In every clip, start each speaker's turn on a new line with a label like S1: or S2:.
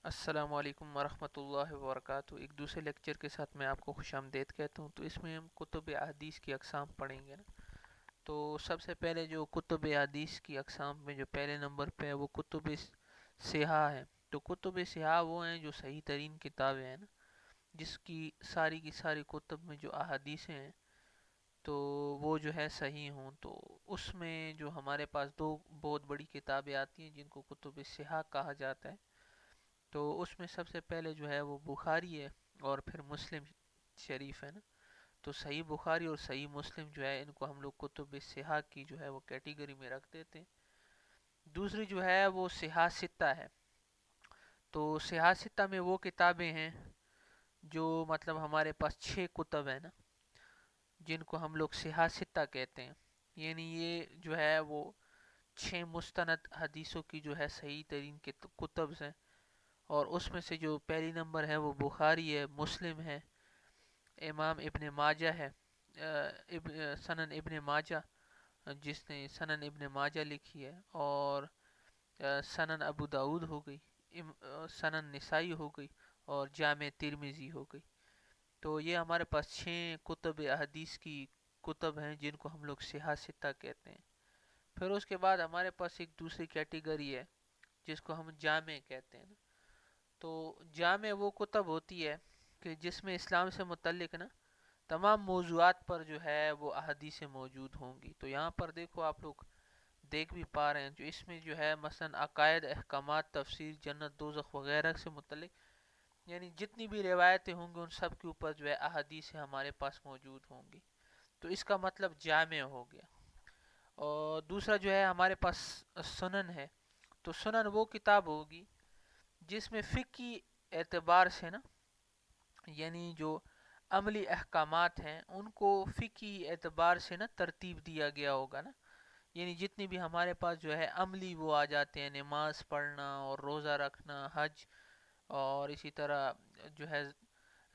S1: السلام علیکم ورحمۃ اللہ وبرکاتہ۔ ایک دوسرے لیکچر کے ساتھ میں آپ کو خوش آمدید کہتا ہوں۔ تو اس میں ہم کتب احادیث کی اقسام پڑھیں گے نا۔ تو سب سے پہلے جو کتب احادیث کی اقسام میں جو پہلے نمبر پہ ہے وہ کتب صحاح ہے۔ تو کتب صحاح وہ ہیں جو صحیح ترین کتابیں ہیں نا، جس کی ساری کتب میں جو احادیث ہیں تو وہ جو ہے صحیح ہوں۔ تو اس میں جو ہمارے پاس دو بہت بڑی کتابیں آتی ہیں جن کو کتب صحاح کہا جاتا ہے۔ تو اس میں سب سے پہلے جو ہے وہ بخاری ہے، اور پھر مسلم شریف ہے نا۔ تو صحیح بخاری اور صحیح مسلم جو ہے ان کو ہم لوگ کتب صحاح کی جو ہے وہ کیٹیگری میں رکھ دیتے ہیں۔ دوسری جو ہے وہ صحاح ستہ ہے۔ تو صحاح ستہ میں وہ کتابیں ہیں جو مطلب ہمارے پاس 6 کتب ہیں نا، جن کو ہم لوگ صحاح ستہ کہتے ہیں۔ یعنی یہ جو ہے وہ 6 مستند حدیثوں کی جو ہے صحیح ترین کتب ہیں۔ اور اس میں سے جو پہلی نمبر ہے وہ بخاری ہے، مسلم ہے، امام ابن ماجہ ہے، سنن ابن ماجہ، جس نے سنن ابن ماجہ لکھی ہے، اور سنن ابو داود ہو گئی، سنن نسائی ہو گئی، اور جامع ترمذی ہو گئی۔ تو یہ ہمارے پاس 6 کتب احادیث کی کتب ہیں جن کو ہم لوگ صحاح ستہ کہتے ہیں۔ پھر اس کے بعد ہمارے پاس ایک دوسری کیٹیگری ہے جس کو ہم جامع کہتے ہیں۔ تو جامع وہ کتب ہوتی ہے کہ جس میں اسلام سے متعلق نا تمام موضوعات پر جو ہے وہ احادیث موجود ہوں گی۔ تو یہاں پر دیکھو، آپ لوگ دیکھ بھی پا رہے ہیں، جو اس میں جو ہے مثلا عقائد، احکامات، تفسیر، جنت دوزخ وغیرہ سے متعلق یعنی جتنی بھی روایتیں ہوں گی ان سب کے اوپر جو ہے احادیث ہمارے پاس موجود ہوں گی۔ تو اس کا مطلب جامع ہو گیا۔ اور دوسرا جو ہے ہمارے پاس سنن ہے۔ تو سنن وہ کتاب ہوگی جس میں فقہی اعتبار سے نا، یعنی جو عملی احکامات ہیں ان کو فقہی اعتبار سے نا ترتیب دیا گیا ہوگا نا۔ یعنی جتنی بھی ہمارے پاس جو ہے عملی وہ آ جاتے ہیں، نماز پڑھنا اور روزہ رکھنا، حج، اور اسی طرح جو ہے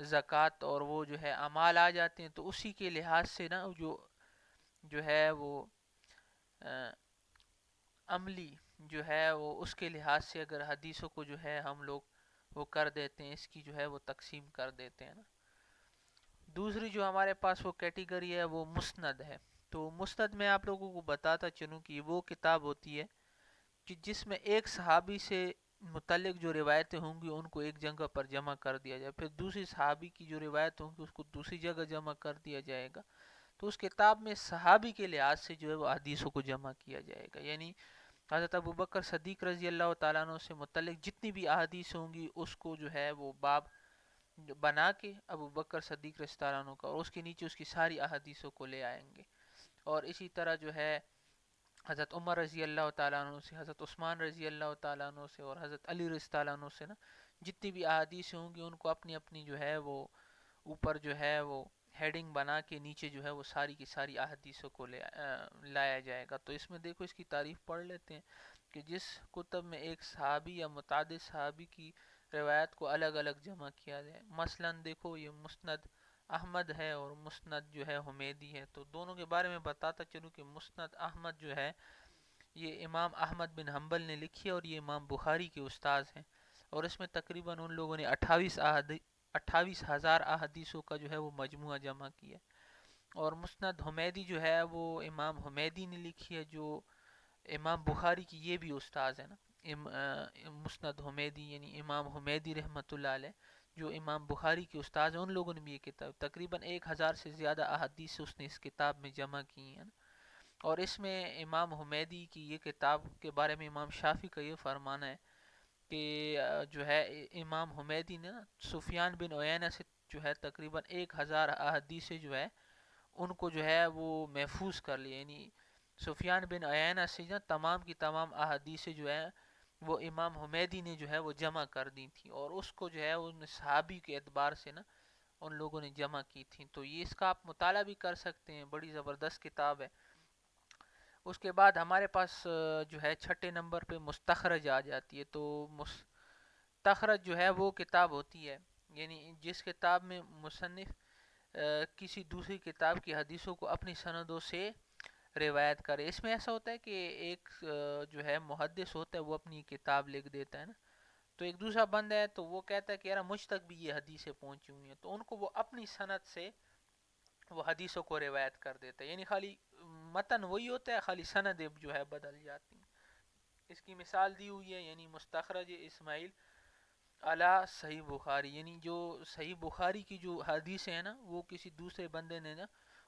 S1: زکوٰۃ، اور وہ جو ہے اعمال آ جاتے ہیں۔ تو اسی کے لحاظ سے نا جو ہے وہ عملی جو ہے وہ اس کے لحاظ سے اگر حدیثوں کو جو ہے ہم لوگ وہ کر دیتے ہیں، اس کی جو ہے وہ تقسیم کر دیتے ہیں نا۔ دوسری جو ہمارے پاس وہ کیٹیگری ہے وہ مسند ہے۔ تو مسند میں آپ لوگوں کو بتاتا چلوں کہ وہ کتاب ہوتی ہے کہ جس میں ایک صحابی سے متعلق جو روایتیں ہوں گی ان کو ایک جگہ پر جمع کر دیا جائے، پھر دوسری صحابی کی جو روایت ہوں گی اس کو دوسری جگہ جمع کر دیا جائے گا۔ تو اس کتاب میں صحابی کے لحاظ سے جو ہے وہ حدیثوں کو جمع کیا جائے گا۔ یعنی حضرت ابوبکر صدیق رضی اللہ تعالیٰ عنہ سے متعلق جتنی بھی احادیث ہوں گی اس کو جو ہے وہ باب بنا کے ابوبکر صدیق رضی اللہ عنہ کا، اور اس کے نیچے اس کی ساری احادیثوں کو لے آئیں گے۔ اور اسی طرح جو ہے حضرت عمر رضی اللہ تعالیٰ عنہ سے، حضرت عثمان رضی اللہ تعالیٰ عنہ سے، اور حضرت علی رضی اللہ عنہ سے نا جتنی بھی احادیث ہوں گی ان کو اپنی اپنی جو ہے وہ اوپر جو ہے وہ ہیڈنگ بنا کے نیچے جو ہے وہ ساری کی ساری احادیثوں کو لایا جائے گا۔ تو اس میں دیکھو، اس کی تعریف پڑھ لیتے ہیں کہ جس کتب میں ایک صحابی یا متعدد صحابی کی روایت کو الگ الگ جمع کیا جائے۔ مثلا دیکھو، یہ مسند احمد ہے اور مسند جو ہے حمیدی ہے۔ تو دونوں کے بارے میں بتاتا چلوں کہ مسند احمد جو ہے یہ امام احمد بن حنبل نے لکھی ہے، اور یہ امام بخاری کے استاذ ہیں، اور اس میں تقریباً ان لوگوں نے 28,000 احادیثوں کا جو ہے وہ مجموعہ جمع کیا۔ اور مسند حمیدی جو ہے وہ امام حمیدی نے لکھی ہے، جو امام بخاری کی یہ بھی استاذ ہے نا۔ مسند حمیدی یعنی امام حمیدی رحمۃ اللہ علیہ جو امام بخاری کے استاذ ہیں، ان لوگوں نے بھی یہ کتاب تقریباً 1,000 سے زیادہ احادیث اس نے اس کتاب میں جمع کی ہیں نا۔ اور اس میں امام حمیدی کی یہ کتاب کے بارے میں امام شافعی کا یہ فرمانا ہے کہ جو ہے امام حمیدی نے نا سفیان بن عیینہ سے جو ہے تقریباً 1,000 احادیث جو ہے ان کو جو ہے وہ محفوظ کر لیا۔ یعنی سفیان بن عیینہ سے نا تمام کی تمام احادیث جو ہے وہ امام حمیدی نے جو ہے وہ جمع کر دی تھی، اور اس کو جو ہے ان صحابی کے اعتبار سے نا ان لوگوں نے جمع کی تھی۔ تو یہ اس کا آپ مطالعہ بھی کر سکتے ہیں، بڑی زبردست کتاب ہے۔ اس کے بعد ہمارے پاس جو ہے 6 نمبر پہ مستخرج آ جاتی ہے۔ تو مستخرج جو ہے وہ کتاب ہوتی ہے، یعنی جس کتاب میں مصنف کسی دوسری کتاب کی حدیثوں کو اپنی سندوں سے روایت کرے۔ اس میں ایسا ہوتا ہے کہ ایک جو ہے محدث ہوتا ہے وہ اپنی کتاب لکھ دیتا ہے نا، تو ایک دوسرا بندہ ہے تو وہ کہتا ہے کہ یار مجھ تک بھی یہ حدیثیں پہنچی ہوئی ہیں، تو ان کو وہ اپنی سند سے وہ حدیثوں کو روایت کر دیتا ہے، یعنی خالی متن وہی ہوتا ہے، خالی سند جو ہے بدل جاتی ہیں۔ اس کی مثال دی ہوئی ہے، یعنی مستخرج اسماعیل علی صحیح بخاری، یعنی جو صحیح بخاری کی جو حدیث ہیں نا وہ کسی دوسرے بندے نے نا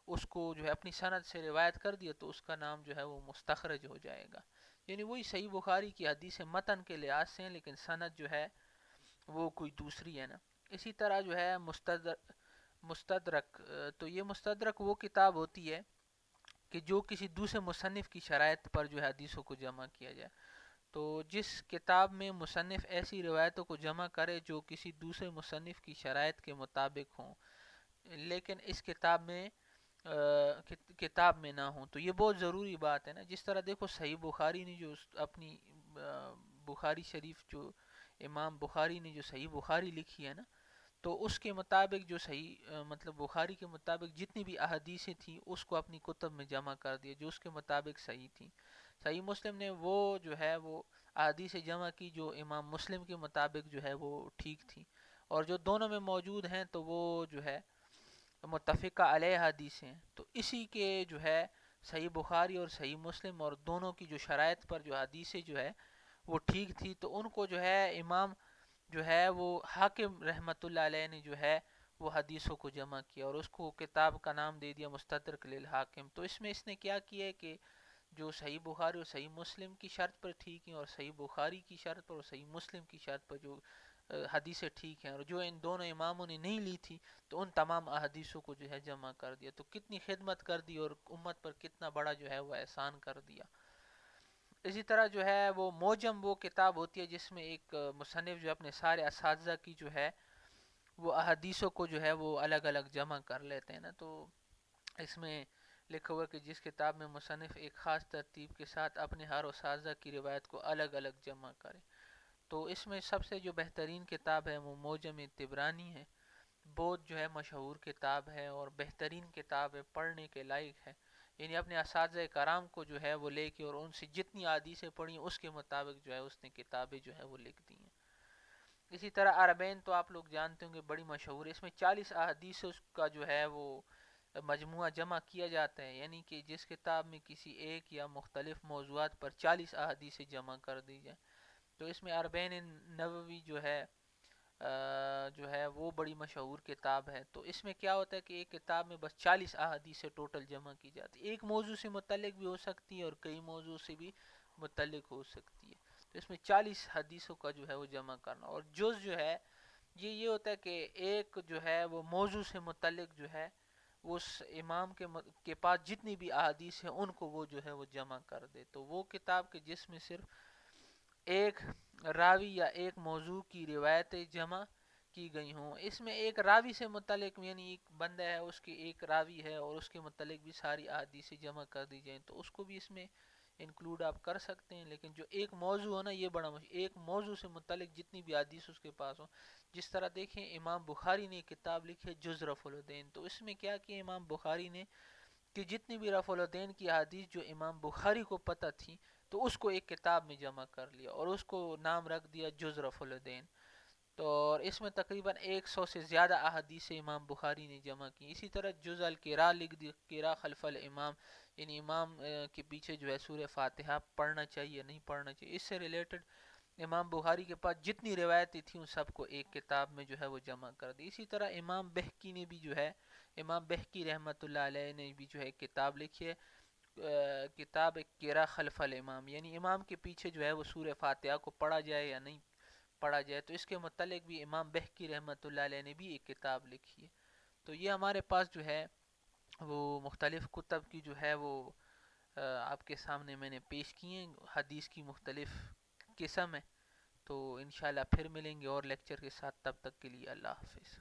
S1: اس کو جو ہے اپنی سند سے روایت کر دیا تو اس کا نام جو ہے وہ مستخرج ہو جائے گا، یعنی وہی صحیح بخاری کی حدیث متن کے لحاظ سے ہیں لیکن سند جو ہے وہ کوئی دوسری ہے نا۔ اسی طرح جو ہے مستدرک، تو یہ مستدرک وہ کتاب ہوتی ہے کہ جو کسی دوسرے مصنف کی شرائط پر جو ہے حدیثوں کو جمع کیا جائے، تو جس کتاب میں مصنف ایسی روایتوں کو جمع کرے جو کسی دوسرے مصنف کی شرائط کے مطابق ہوں لیکن اس کتاب میں کتاب میں نہ ہوں، تو یہ بہت ضروری بات ہے نا۔ جس طرح دیکھو صحیح بخاری نے جو اپنی بخاری شریف، جو امام بخاری نے جو صحیح بخاری لکھی ہے نا، تو اس کے مطابق جو صحیح مطلب بخاری کے مطابق جتنی بھی احادیثیں تھیں اس کو اپنی کتب میں جمع کر دیا جو اس کے مطابق صحیح تھیں۔ صحیح مسلم نے وہ جو ہے وہ احادیث جمع کی جو امام مسلم کے مطابق جو ہے وہ ٹھیک تھی، اور جو دونوں میں موجود ہیں تو وہ جو ہے متفقہ علیہ حدیث ہیں، تو اسی کے جو ہے صحیح بخاری اور صحیح مسلم اور دونوں کی جو شرائط پر جو حدیثیں جو ہے وہ ٹھیک تھی، تو ان کو جو ہے امام جو ہے وہ حاکم رحمۃ اللہ علیہ نے جو ہے وہ حدیثوں کو جمع کیا اور اس کو کتاب کا نام دے دیا مستدرک للحاکم۔ تو اس میں اس نے کیا کیا ہے کہ جو صحیح بخاری اور صحیح مسلم کی شرط پر ٹھیک ہیں اور صحیح بخاری کی شرط پر اور صحیح مسلم کی شرط پر جو حدیثیں ٹھیک ہیں اور جو ان دونوں اماموں نے نہیں لی تھی تو ان تمام احادیثوں کو جو ہے جمع کر دیا، تو کتنی خدمت کر دی اور امت پر کتنا بڑا جو ہے وہ احسان کر دیا۔ اسی طرح جو ہے وہ موجم وہ کتاب ہوتی ہے جس میں ایک مصنف جو اپنے سارے اساتذہ کی جو ہے وہ احادیثوں کو جو ہے وہ الگ الگ جمع کر لیتے ہیں نا، تو اس میں لکھا ہوا کہ جس کتاب میں مصنف ایک خاص ترتیب کے ساتھ اپنے ہر اساتذہ کی روایت کو الگ الگ جمع کرے، تو اس میں سب سے جو بہترین کتاب ہے وہ موجم طبرانی ہے، بہت جو ہے مشہور کتاب ہے اور بہترین کتاب ہے، پڑھنے کے لائق ہے، یعنی اپنے اساتذہ کرام کو جو ہے وہ لے کے اور ان سے جتنی حدیثیں پڑھی اس کے مطابق جو ہے اس نے کتابیں جو ہے وہ لکھ دی ہیں۔ اسی طرح عربین تو آپ لوگ جانتے ہوں گے بڑی مشہور ہے، اس میں 40 احادیث کا جو ہے وہ مجموعہ جمع کیا جاتا ہے، یعنی کہ جس کتاب میں کسی ایک یا مختلف موضوعات پر 40 احادیث جمع کر دی جائیں، تو اس میں اربعین نووی جو ہے وہ بڑی مشہور کتاب ہے۔ تو اس میں کیا ہوتا ہے کہ ایک کتاب میں بس 40 احادیث ٹوٹل جمع کی جاتی ہے، ایک موضوع سے متعلق بھی ہو سکتی ہے اور کئی موضوع سے بھی متعلق ہو سکتی ہے، تو اس میں 40 حدیثوں کا جو ہے وہ جمع کرنا، اور جز جو ہے یہ ہوتا ہے کہ ایک جو ہے وہ موضوع سے متعلق جو ہے اس امام کے پاس جتنی بھی احادیث ہیں ان کو وہ جو ہے وہ جمع کر دے، تو وہ کتاب کے جس میں صرف ایک راوی یا ایک موضوع کی روایتیں جمع کی گئی ہوں، اس میں ایک راوی سے متعلق یعنی ایک بندہ ہے اس کی ایک راوی ہے اور اس کے متعلق بھی ساری احادیث جمع کر دی جائیں تو اس کو بھی اس میں انکلوڈ آپ کر سکتے ہیں، لیکن جو ایک موضوع ہے نا یہ بڑا ایک موضوع سے متعلق جتنی بھی حدیث اس کے پاس ہوں، جس طرح دیکھیں امام بخاری نے ایک کتاب لکھی ہے جز رفع الدین، تو اس میں کیا کیا امام بخاری نے کہ جتنی بھی رفع الدین کی حدیث جو امام بخاری کو پتہ تھی تو اس کو ایک کتاب میں جمع کر لیا اور اس کو نام رکھ دیا جز رفع الدین، تو اور اس میں تقریباً 100 سے زیادہ احادیث امام بخاری نے جمع کی۔ اسی طرح جز القراء لکھ دی، قراء خلف الامام، یعنی امام کے پیچھے جو ہے سورہ فاتحہ پڑھنا چاہیے نہیں پڑھنا چاہیے، اس سے ریلیٹڈ امام بخاری کے پاس جتنی روایتیں تھیں ان سب کو ایک کتاب میں جو ہے وہ جمع کر دی۔ اسی طرح امام بہقی نے بھی جو ہے، امام بہقی رحمۃ اللہ علیہ نے بھی جو ہے ایک کتاب لکھی ہے، کتاب قراء خلف الامام، یعنی امام کے پیچھے جو ہے وہ سورہ فاتحہ کو پڑھا جائے یا نہیں پڑھا جائے، تو اس کے متعلق بھی امام بہقی رحمۃ اللہ علیہ نے بھی ایک کتاب لکھی ہے۔ تو یہ ہمارے پاس جو ہے وہ مختلف کتب کی جو ہے وہ آپ کے سامنے میں نے پیش کی ہیں، حدیث کی مختلف قسم ہے، تو انشاءاللہ پھر ملیں گے اور لیکچر کے ساتھ، تب تک کے لیے اللہ حافظ۔